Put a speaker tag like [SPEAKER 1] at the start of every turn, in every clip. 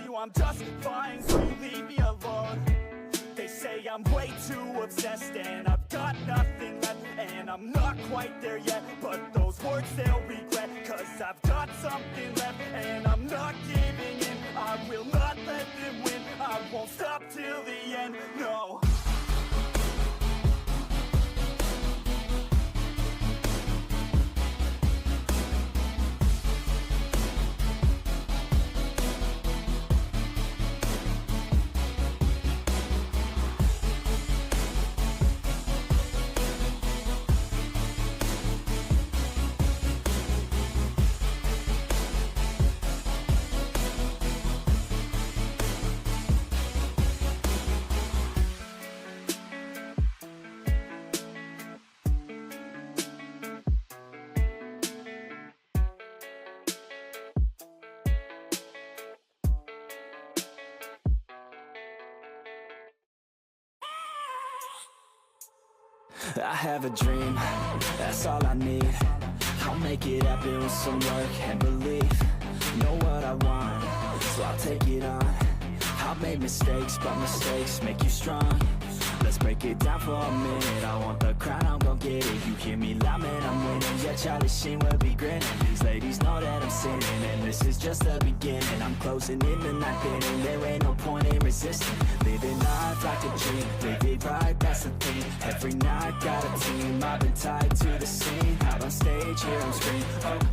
[SPEAKER 1] you I'm just fine, so you leave me alone. They say I'm way too obsessed and I've got nothing left, and I'm not quite there yet, but those words they'll regret, cause I've got something left and I'm not giving in. I will not let them win, I won't stop till the end, no.
[SPEAKER 2] I have a dream, that's all I need. I'll make it happen with some work and belief. Know what I want, so I'll take it on. I've made mistakes, but mistakes make you strong. Let's break it down for a minute. I want the crown, I'm gon' get it. You hear me loud, man, I'm winning. Yeah, Charlie Sheen will be grinning. These ladies know that I'm sinning, and this is just the beginning. I'm closing in the ninth inning, there ain't no point in resisting. Living life like a dream, live it right, that's the thing. Every night, got a team, I've been tied to the scene. Out on stage, here I'm screaming,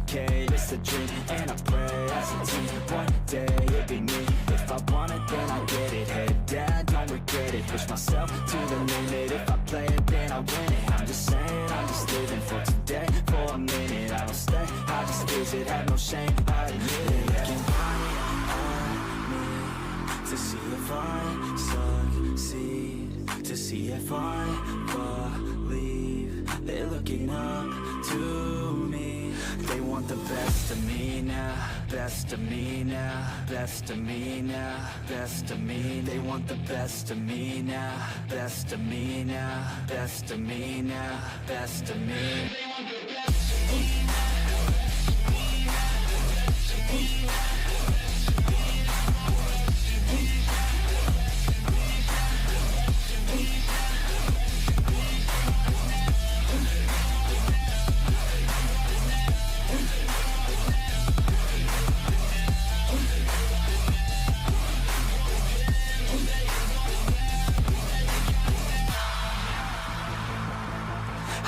[SPEAKER 2] okay, this a dream. And I pray as a team, one day it'll be me. If I want it, then I get it. Head down, don't regret it. Push myself to the limit. If I play it, then I win it. I'm just saying, I'm just living for today, for a minute. I don't stay, I just visit, have no shame, I admit it. Looking right at me to see if I succeed, to see if I believe. They're looking up to me. They want the best of me now, best of me now, best of me now, best of me. They want the best of me now, best of me now, best of me now, best of me. They want the best of me now.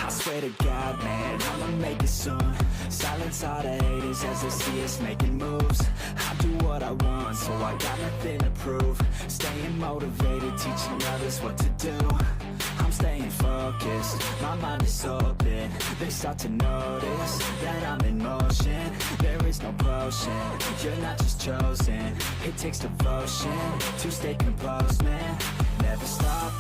[SPEAKER 2] Swear to God, man, I'ma make it soon. Silence all the haters as they see us making moves. I do what I want, so I got nothing to prove. Staying motivated, teaching others what to do. I'm staying focused, my mind is open. They start to notice that I'm in motion. There is no potion, you're not just chosen. It takes devotion to stay composed, man. Never stop,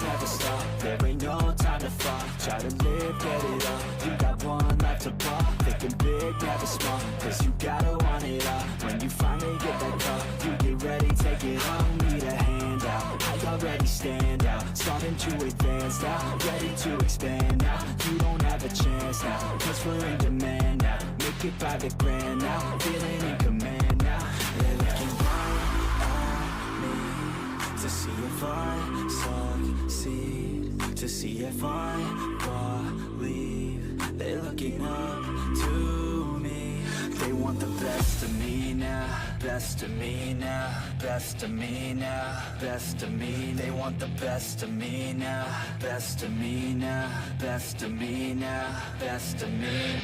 [SPEAKER 2] there ain't no time to fall. Try to live, get it all, you got one life to ball. Thinking big, never small, cause you gotta want it all. When you finally get that call, you get ready, take it on. Need a hand out, I already stand out. Starting to advance now, ready to expand now. You don't have a chance now, cause we're in demand now. Make it by the grand now, feeling in command now. They're looking right at me to see if I succeed, to see if I believe. They're looking up to me. They want the best of me now, best of me now, best of me now, best of me. They want the best of me now, best of me now, best of me now, best of me.